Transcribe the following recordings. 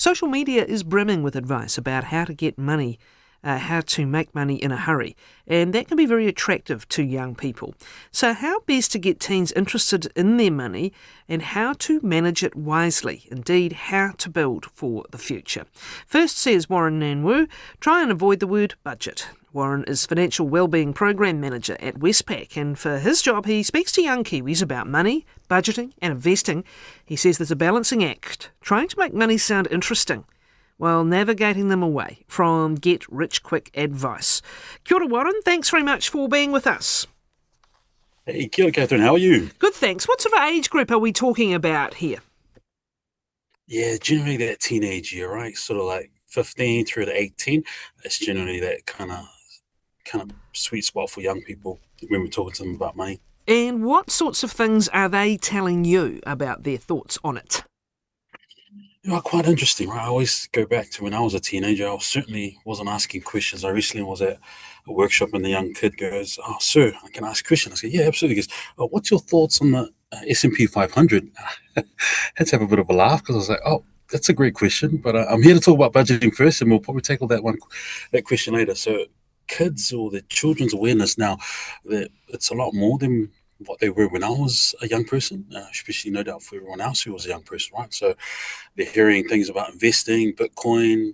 Social media is brimming with advice about how to get money, how to make money in a hurry, and that can be very attractive to young people. So how best to get teens interested in their money and how to manage it wisely, indeed how to build for the future. First, says Warren Nanwu, try and avoid the word budget. Warren is Financial Wellbeing Program Manager at Westpac, and for his job he speaks to young Kiwis about money, budgeting and investing. He says there's a balancing act, trying to make money sound interesting while navigating them away from get-rich-quick advice. Kia ora, Warren. Thanks very much for being with us. Hey, kia ora, Catherine. How are you? Good, thanks. What sort of age group are we talking about here? Yeah, generally that teenage year, right? Sort of like 15 through to 18. That's generally that kind of sweet spot for young people when we're talking to them about money. And what sorts of things are they telling you about their thoughts on it? Quite interesting, right? I always go back to when I was a teenager. I certainly wasn't asking questions. I recently was at a workshop and the young kid goes, "Oh, sir, I can ask a question." I said, "Yeah, absolutely." He goes, "Oh, what's your thoughts on the S&P 500?" Had to have a bit of a laugh because I was like, "Oh, that's a great question, but I'm here to talk about budgeting first, and we'll probably tackle that question later." So, kids or the children's awareness now that it's a lot more than what they were when I was a young person, especially no doubt for everyone else who was a young person, right? So they're hearing things about investing, Bitcoin,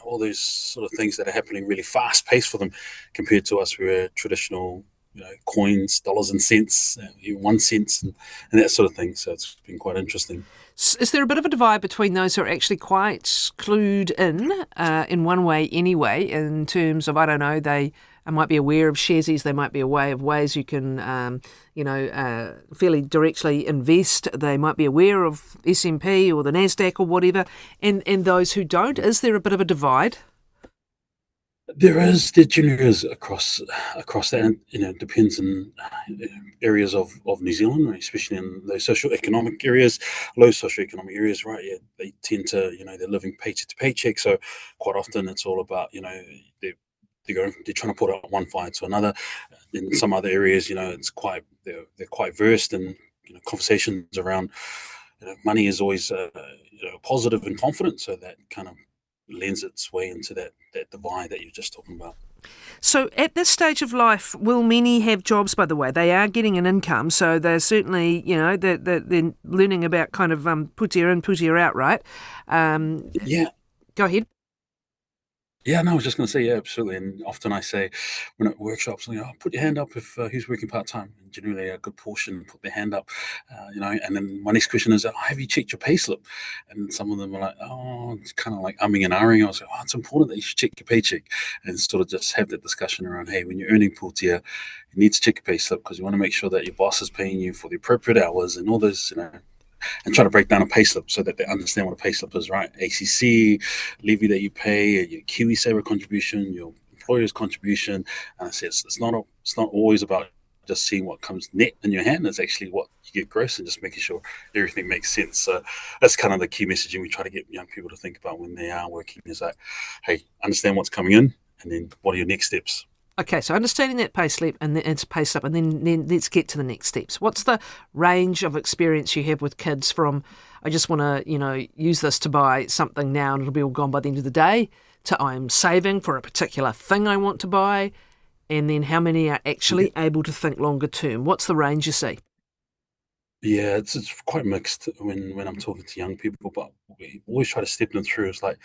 all those sort of things that are happening really fast paced for them compared to us who are traditional, coins, dollars and cents, 1 cent and that sort of thing. So it's been quite interesting. Is there a bit of a divide between those who are actually quite clued in one way anyway, in terms of, I don't know, they might be aware of sharesies, they might be aware of ways you can, fairly directly invest, they might be aware of S&P or the NASDAQ or whatever, and those who don't? Is there a bit of a divide? There generally is across that, and it depends on areas of New Zealand, right? Especially in those socioeconomic areas, low socioeconomic areas, right? Yeah, they tend to, they're living paycheck to paycheck, so quite often it's all about, they're trying to put out one fire to another. In some other areas, they're quite versed in conversations around money is always positive and confident, so that kind of lends its way into that divide that you're just talking about. So at this stage of life, will many have jobs, by the way? They are getting an income, so they're certainly, they're learning about kind of putia in, putia out, right? Yeah. Go ahead. Yeah, no, I was just going to say, yeah, absolutely. And often I say, when at workshops, put your hand up if who's working part time. And generally, a good portion put their hand up, And then my next question is, have you checked your payslip? And some of them are like, oh, it's kind of like umming and ahhing. I was like, oh, it's important that you should check your paycheck, and sort of just have that discussion around, hey, when you're earning putia, you need to check your payslip because you want to make sure that your boss is paying you for the appropriate hours and all those, and try to break down a payslip so that they understand what a payslip is, right? ACC, levy that you pay, your KiwiSaver contribution, your employer's contribution. And I say it's not always about just seeing what comes net in your hand. It's actually what you get gross, and just making sure everything makes sense. So that's kind of the key messaging we try to get young people to think about when they are working, is like, hey, understand what's coming in, and then what are your next steps? Okay, so understanding that payslip and it's payslip, and then let's get to the next steps. What's the range of experience you have with kids from, I just want to, use this to buy something now and it'll be all gone by the end of the day, to I'm saving for a particular thing I want to buy, and then how many are actually able to think longer term? What's the range you see? Yeah, it's quite mixed when I'm talking to young people, but we always try to step them through. It's like,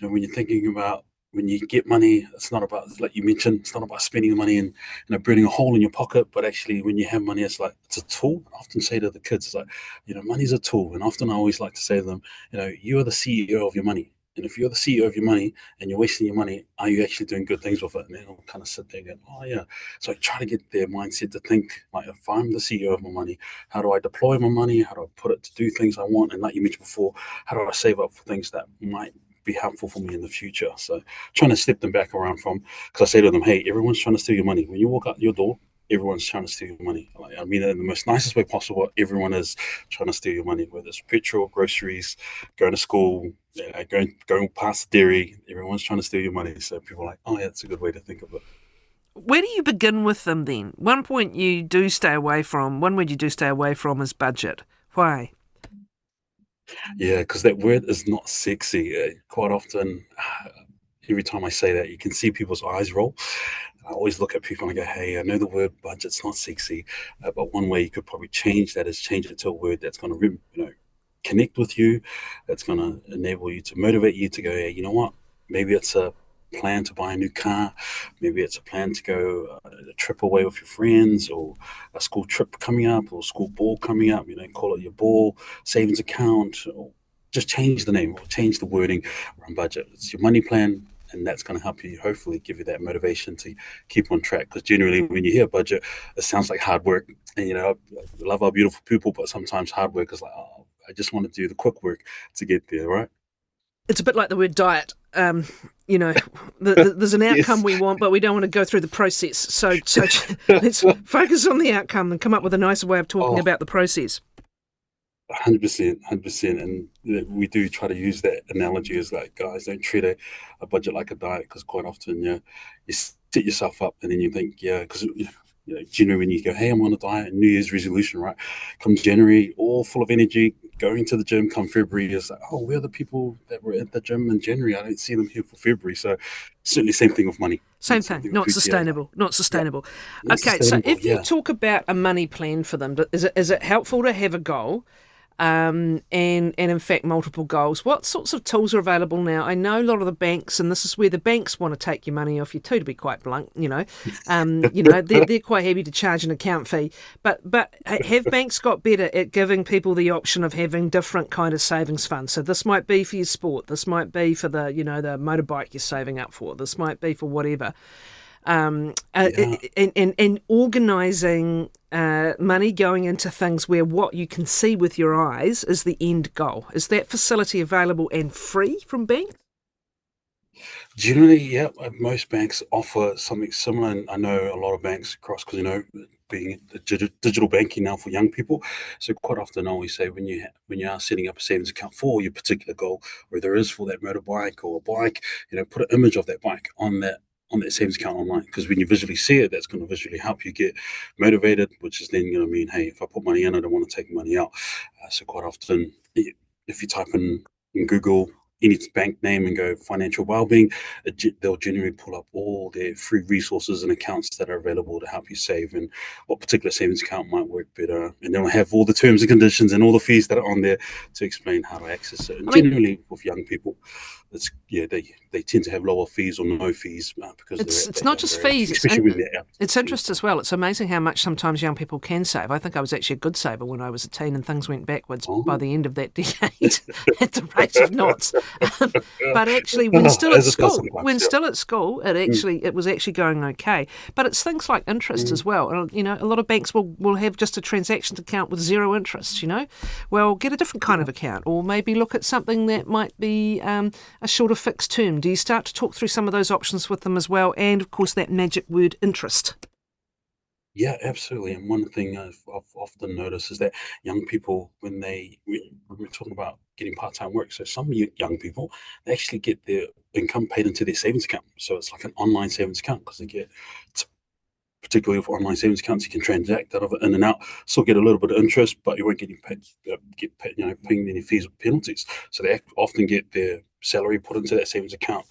when you're thinking about when you get money, it's not about, like you mentioned, it's not about spending the money and burning a hole in your pocket, but actually when you have money, it's like it's a tool. I often say to the kids, it's like, money's a tool, and often I always like to say to them, you are the CEO of your money. And if you're the CEO of your money and you're wasting your money, are you actually doing good things with it? And they'll kind of sit there and go, oh, yeah. So I try to get their mindset to think, like, if I'm the CEO of my money, how do I deploy my money? How do I put it to do things I want? And like you mentioned before, how do I save up for things that might be helpful for me in the future? So trying to step them back around from, because I say to them, hey, everyone's trying to steal your money. When you walk out your door, everyone's trying to steal your money. Like, I mean it in the most nicest way possible. Everyone is trying to steal your money, whether it's petrol, groceries, going to school, going past the dairy. Everyone's trying to steal your money. So people are like, oh, yeah, that's a good way to think of it. Where do you begin with them then? One word you do stay away from is budget. Why? Yeah, because that word is not sexy. Quite often, every time I say that, you can see people's eyes roll. I always look at people and I go, "Hey, I know the word budget's not sexy, but one way you could probably change that is change it to a word that's going to, connect with you, that's going to enable you to motivate you to go, hey, you know what? Maybe it's a plan to buy a new car. Maybe it's a plan to go a trip away with your friends, or a school trip coming up, or school ball coming up. Call it your ball savings account, or just change the name or change the wording around budget. It's your money plan, and that's going to help you hopefully give you that motivation to keep on track. Because generally, when you hear budget, it sounds like hard work. And I love our beautiful people, but sometimes hard work is like, oh, I just want to do the quick work to get there, right? It's a bit like the word diet. You know, there's an outcome Yes. we want, but we don't want to go through the process. So let's focus on the outcome and come up with a nicer way of talking Oh, about the process. 100%, 100%. And we do try to use that analogy as like, guys, don't treat a budget like a diet, because quite often you set yourself up and then you think, yeah, because generally when you go, hey, I'm on a diet, New Year's resolution, right? Come January, all full of energy, going to the gym. Come February, it's like, oh, where are the people that were at the gym in January? I don't see them here for February. So certainly same thing with money. Same Same thing, thing with not PTA. Like, sustainable, not yeah, sustainable. not Okay, so sustainable. if you Yeah. talk about a money plan for them, is it helpful to have a goal? And in fact multiple goals. What sorts of tools are available now? I know a lot of the banks, and this is where the banks want to take your money off you too. To be quite blunt, they're quite happy to charge an account fee. But have banks got better at giving people the option of having different kind of savings funds? So this might be for your sport. This might be for the motorbike you're saving up for. This might be for whatever. Yeah. And organising money going into things where what you can see with your eyes is the end goal. Is that facility available and free from banks? Generally, yeah, most banks offer something similar, and I know a lot of banks across, because being digital banking now for young people. So quite often, I always say when you are setting up a savings account for your particular goal, whether it is for that motorbike or a bike, put an image of that bike on that savings account online, because when you visually see it, that's going to visually help you get motivated, which is then going to mean, hey, if I put money in, I don't want to take money out. So quite often, if you type in Google any bank name and go financial well-being, they'll generally pull up all their free resources and accounts that are available to help you save, and what particular savings account might work better. And they'll have all the terms and conditions and all the fees that are on there to explain how to access it. And I mean, generally with young people, they tend to have lower fees or no fees, because they're it's at it's that not just younger age, fees. especially when they're out. It's interest as well. It's amazing how much sometimes young people can save. I think I was actually a good saver when I was a teen, and things went backwards by Oh, the end of that decade at the rate of knots. Um, but actually, as it does sometimes, when yeah. still at school, Mm, it was actually going okay. But it's things like interest mm, as well. And, a lot of banks will have just a transactions account with zero interest. Well, get a different kind yeah. of account, or maybe look at something that might be a shorter fixed term. Do you start to talk through some of those options with them as well? And of course, that magic word interest. Yeah, absolutely. And one thing I've often noticed is that young people, when we're talking about getting part-time work, so some young people, they actually get their income paid into their savings account. So it's like an online savings account, because they get, particularly with online savings accounts, you can transact out of it in and out, still get a little bit of interest, but you won't get paid, paying any fees or penalties. So they often get their salary put into that savings account,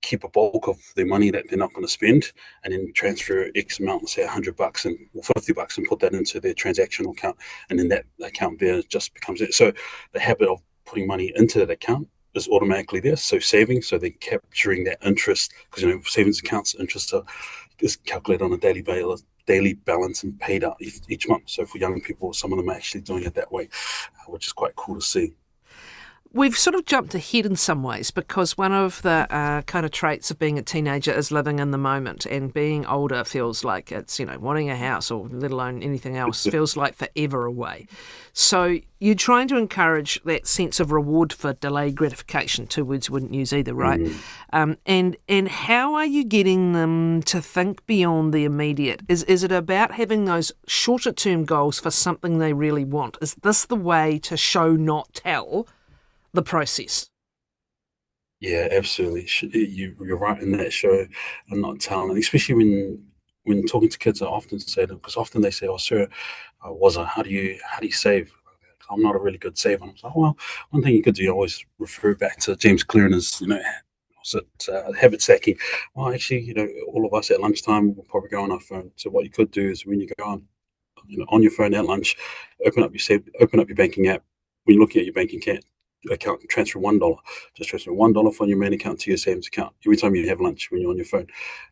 keep a bulk of their money that they're not going to spend, and then transfer X amount, say $100 and or $50, and put that into their transactional account, and then that account there just becomes it. So the habit of putting money into that account is automatically there. So saving, so they're capturing that interest, because savings accounts interest is calculated on a daily balance and paid out each month. So for young people, some of them are actually doing it that way, which is quite cool to see. We've sort of jumped ahead in some ways because one of the kind of traits of being a teenager is living in the moment, and being older feels like it's, wanting a house or let alone anything else feels like forever away. So you're trying to encourage that sense of reward for delayed gratification, two words you wouldn't use either, right? Mm. And how are you getting them to think beyond the immediate? Is it about having those shorter term goals for something they really want? Is this the way to show, not tell, the process? Yeah, absolutely. You're right in that show, and not telling, and especially when talking to kids, I often say to them, because often they say, "Oh, sir, how do you save?" I'm not a really good saver. And I was like, well, one thing you could do, you always refer back to James Clear and his, was it habit stacking? Well, actually, all of us at lunchtime will probably go on our phone. So what you could do is when you go on your phone at lunch, open up your banking app. When you're looking at your banking account, transfer $1. Just transfer $1 from your main account to your savings account every time you have lunch when you're on your phone.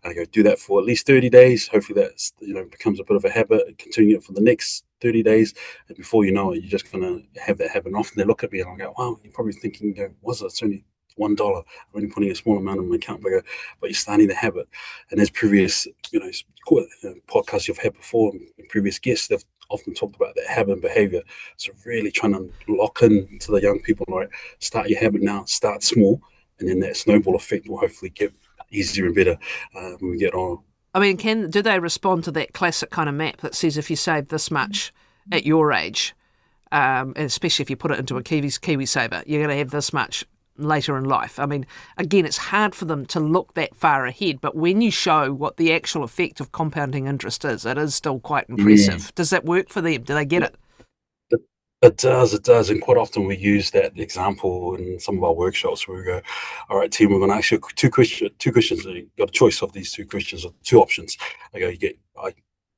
I go do that for at least 30 days. Hopefully that's becomes a bit of a habit. Continue it for the next 30 days, and before you know it, you're just gonna have that habit. And often they look at me and I go, "Wow, you're probably thinking, was it? It's only $1. I'm only putting a small amount in my account." But you're starting the habit. And as previous, podcasts you've had before, and previous guests, they've often talked about that habit and behavior. So really trying to lock in to the young people, right? Start your habit now, start small, and then that snowball effect will hopefully get easier and better when we get on. I mean, do they respond to that classic kind of map that says if you save this much at your age, and especially if you put it into a KiwiSaver, you're going to have this much later in life? I mean, again, it's hard for them to look that far ahead, but when you show what the actual effect of compounding interest is, it is still quite impressive. Does that work for them? Do they get it? It does. And quite often we use that example in some of our workshops where we go, all right, team, we're going to ask you two questions. You've got a choice of these two questions or two options. I go,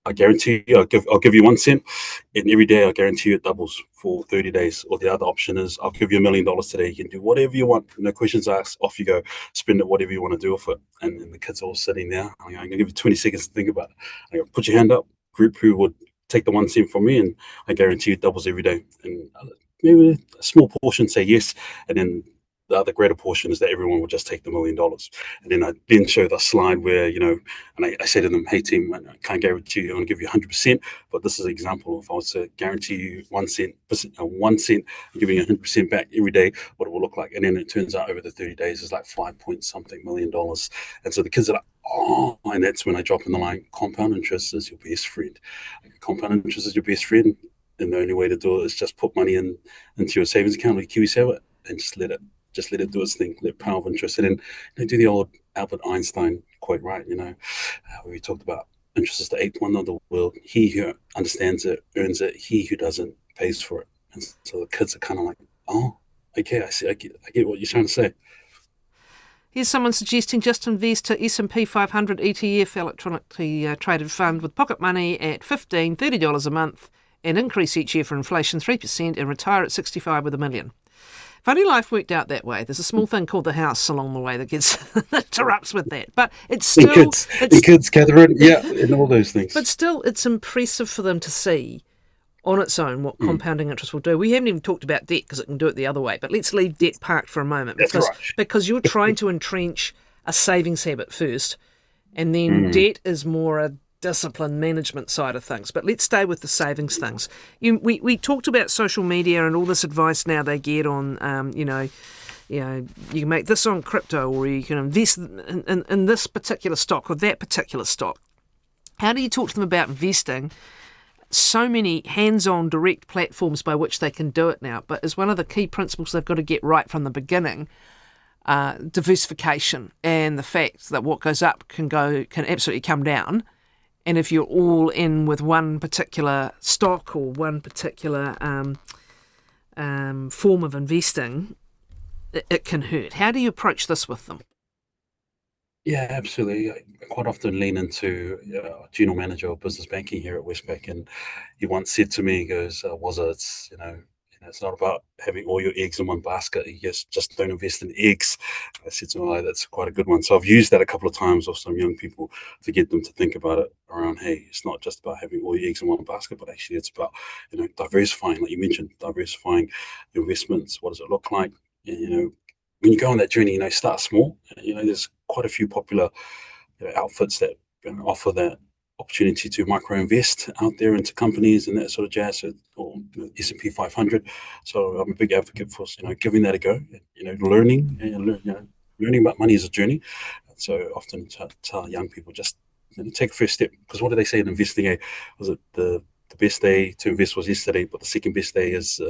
I guarantee you, I'll give you 1 cent, and every day I guarantee you it doubles for 30 days. Or the other option is I'll give you $1 million today. You can do whatever you want. No questions asked. Off you go. Spend it whatever you want to do with it. And then the kids are all sitting there. I'm going to give you 20 seconds to think about it. I go, put your hand up. Group who would take the 1 cent from me, and I guarantee you it doubles every day. And maybe a small portion say yes, and then the other greater portion is that everyone will just take the $1 million. And then I show the slide where, and I say to them, hey team, I can't guarantee you I'm going to give you 100%, but this is an example of if I was to guarantee you 1 cent, giving you 100% back every day, what it will look like. And then it turns out over the 30 days is like $5 million. And so the kids are like, oh, and that's when I drop in the line, compound interest is your best friend. Compound interest is your best friend. And the only way to do it is just put money into your savings account with KiwiSaver and just let it do its thing, let power of interest. And then do the old Albert Einstein quote, right? Where we talked about interest is the eighth wonder of the world. He who understands it earns it. He who doesn't pays for it. And so the kids are kind of like, oh, okay, I see, I get what you're trying to say. Here's someone suggesting just invest to S&P 500 ETF, electronically traded fund with pocket money at $15, $30 a month, and increase each year for inflation 3%, and retire at 65 with $1 million. Funny life worked out that way. There's a small thing called the house along the way that gets interrupts with that. But it's still... kids gather in, and all those things. But still, it's impressive for them to see on its own what compounding interest will do. We haven't even talked about debt because it can do it the other way. But let's leave debt parked for a moment. Because you're trying to entrench a savings habit first, and then debt is more a discipline management side of things. But let's stay with the savings things. We talked about social media and all this advice now they get on, you can make this on crypto, or you can invest in this particular stock or that particular stock. How do you talk to them about investing? So many hands-on direct platforms by which they can do it now, but as one of the key principles they've got to get right from the beginning, diversification, and the fact that what goes up can absolutely come down. And if you're all in with one particular stock or one particular form of investing, it can hurt. How do you approach this with them? Yeah, absolutely. I quite often lean into general manager of business banking here at Westpac, and he once said to me, he goes, it's not about having all your eggs in one basket. You just don't invest in eggs. I said to him, oh, that's quite a good one. So I've used that a couple of times with some young people to get them to think about it around, hey, it's not just about having all your eggs in one basket, but actually it's about, diversifying, like you mentioned, diversifying your investments. What does it look like? And, when you go on that journey, start small. There's quite a few popular outfits that offer that opportunity to micro invest out there into companies and that sort of jazz, or S&P 500. So I'm a big advocate for giving that a go. Learning about money is a journey. So often tell young people just take a first step, because what do they say in investing? Was it the best day to invest was yesterday, but the second best day is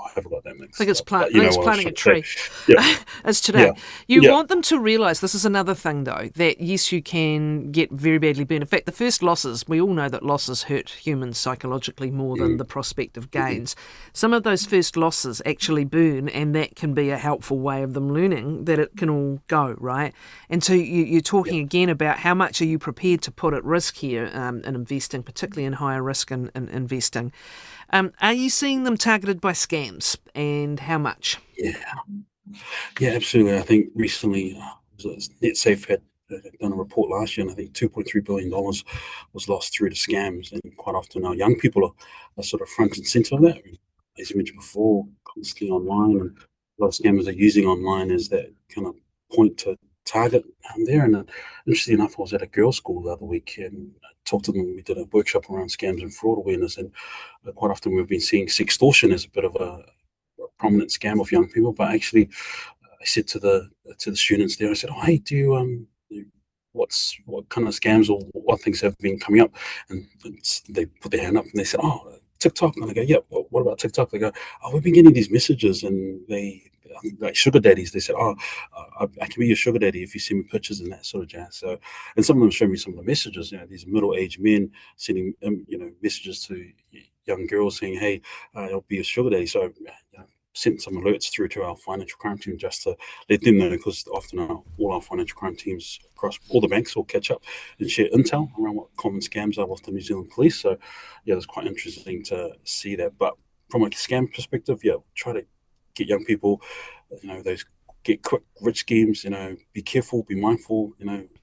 I haven't got that I think mixed it's up. But I think it's what I was planting a trying to tree. say. Yeah, As yeah, today. You yeah. want them to realise this is another thing, though, that yes, you can get very badly burned. In fact, the first losses, we all know that losses hurt humans psychologically more than Mm, the prospect of mhm. gains. Some of those first losses actually burn, and that can be a helpful way of them learning that it can all go, right? And so you're Yeah. talking again about how much are you prepared to put at risk here in investing, particularly in higher risk in investing. Are you seeing them targeted by scams, and how much? Yeah. Yeah, absolutely. I think recently, NetSafe had done a report last year, and I think $2.3 billion was lost through the scams. And quite often, our young people are sort of front and center of that. As you mentioned before, constantly online, and a lot of scammers are using online as that kind of point to target there. And interestingly enough, I was at a girls' school the other week and I talked to them. We did a workshop around scams and fraud awareness, and quite often we've been seeing sextortion as a bit of a prominent scam of young people, but actually I said to the students there, I said, "Oh, hey, do you what kind of scams or what things have been coming up?" And they put their hand up and they said, "Oh, TikTok." And I go, "Yeah, well, what about TikTok?" They go, "Oh, we've been getting these messages and they like sugar daddies." They said, "Oh, I can be your sugar daddy if you send me pictures and that sort of jazz." So, and some of them showed me some of the messages. You know, these middle-aged men sending messages to young girls saying, "Hey, I'll be your sugar daddy." So, sent some alerts through to our financial crime team just to let them know, because often all our financial crime teams across all the banks will catch up and share intel around what common scams are with the New Zealand police. So, yeah, it's quite interesting to see that. But from a scam perspective, yeah, try to get young people, those get quick rich schemes, be careful, be mindful,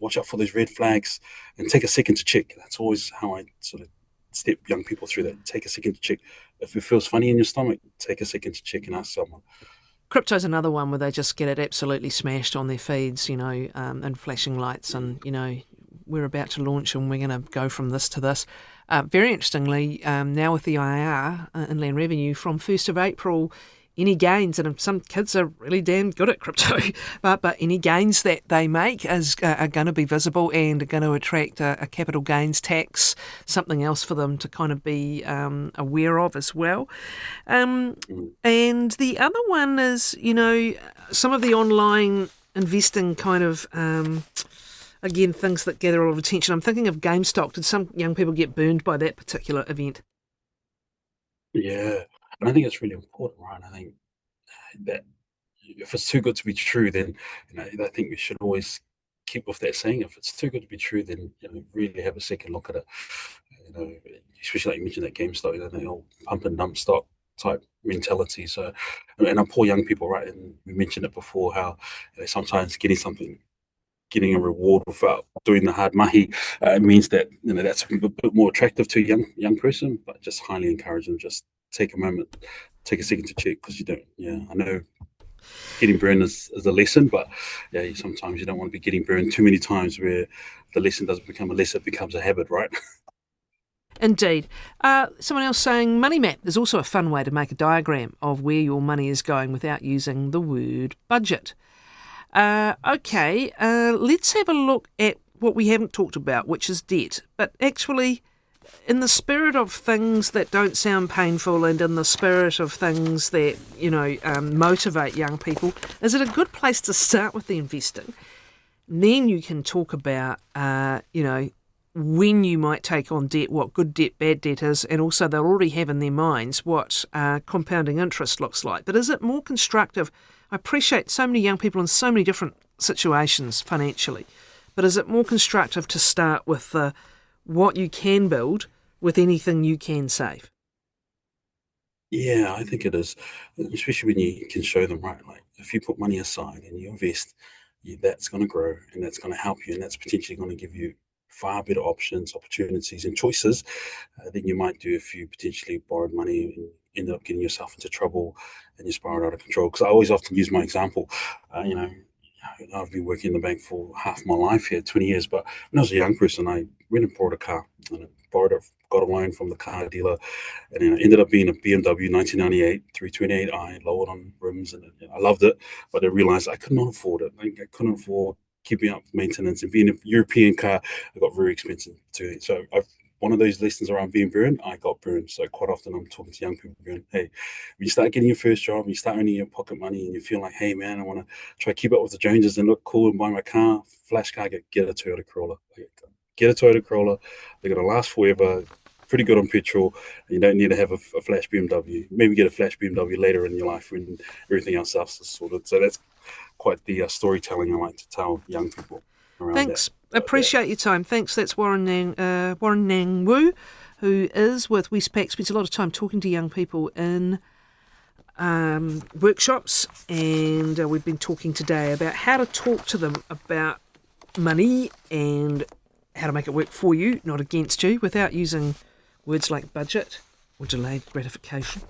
watch out for those red flags and take a second to check. That's always how I sort of step young people through that. Take a second to check. If it feels funny in your stomach, take a second to check and ask someone. Crypto's another one where they just get it absolutely smashed on their feeds, and flashing lights, and we're about to launch and we're going to go from this to this. Very interestingly, now with the IR, Inland Revenue, from 1st of April, any gains, and some kids are really damn good at crypto, but any gains that they make are going to be visible and are going to attract a capital gains tax, something else for them to kind of be aware of as well. Mm. And the other one is, some of the online investing kind of, again, things that gather a lot of attention. I'm thinking of GameStop. Did some young people get burned by that particular event? Yeah, and I think it's really important, right? I think that if it's too good to be true, then I think we should always keep with that saying. If it's too good to be true, then really have a second look at it. You know, especially like you mentioned that GameStop, the whole pump and dump stock type mentality. So, and our poor young people, right? And we mentioned it before, how sometimes getting a reward without doing the hard mahi means that that's a bit more attractive to a young person. But just highly encourage them, just take a moment, take a second to check, because you don't. Yeah, I know getting burned is a lesson, but yeah, sometimes you don't want to be getting burned too many times where the lesson doesn't become a lesson, it becomes a habit, right? Indeed. Someone else saying Money Map is also a fun way to make a diagram of where your money is going without using the word budget. Okay, let's have a look at what we haven't talked about, which is debt. But actually, in the spirit of things that don't sound painful and in the spirit of things that, motivate young people, is it a good place to start with the investing? Then you can talk about, when you might take on debt, what good debt, bad debt is, and also they'll already have in their minds what compounding interest looks like. But is it more constructive? I appreciate so many young people in so many different situations financially, but is it more constructive to start with what you can build with anything you can save? Yeah, I think it is, especially when you can show them, right? Like if you put money aside and you invest, that's going to grow and that's going to help you, and that's potentially going to give you far better options, opportunities, and choices than you might do if you potentially borrowed money and ended up getting yourself into trouble and you spiraled out of control. Because I always often use my example. I've been working in the bank for half my life here, 20 years. But when I was a young person, I went and borrowed a car, and I got a loan from the car dealer, and it ended up being a BMW 1998 328i, lowered on rims, and I loved it. But I realized I could not afford it. Like, I couldn't afford keeping up maintenance, and being a European car, it got very expensive too. So one of those lessons around being burned, I got burned. So quite often I'm talking to young people going, hey, when you start getting your first job, when you start earning your pocket money and you feel like, hey man, I want to try to keep up with the Joneses and look cool and buy my car, flash car, get a Toyota Corolla. Get a Toyota Corolla. They're going to last forever. Pretty good on petrol. You don't need to have a flash BMW. Maybe get a flash BMW later in your life when everything else is sorted. So that's quite the storytelling I like to tell young people around Thanks. that. Appreciate your time. Thanks. That's Warren Nang Wu, who is with Westpac, spends a lot of time talking to young people in workshops, and we've been talking today about how to talk to them about money and how to make it work for you, not against you, without using words like budget or delayed gratification.